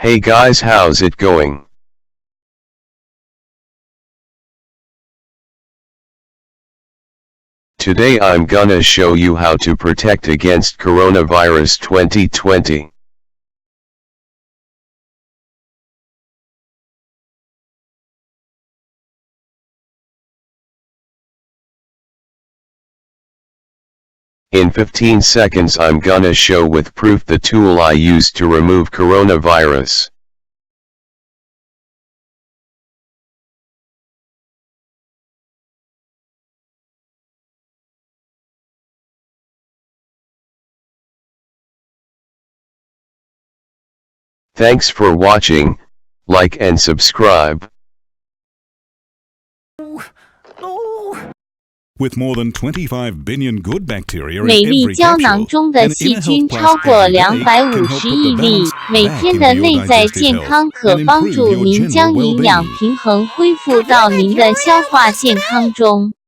Hey guys, how's it going? Today I'm gonna show you how to protect against coronavirus 2020. In 15 seconds I'm gonna show with proof the tool I used to remove coronavirus. Thanks for watching, like and subscribe. With more than 25 billion good bacteria in 美丽 every 胶囊 capsule, 中的 an 细 inner 菌 health plus 超过 every day can help 250 put 亿 the 例， balance 每 back 天 into 的 your 内在 digestive 健 health 康可 and 帮 improve 助 your 您 general 将营养 well-being. 平衡恢复到您的消化健康中。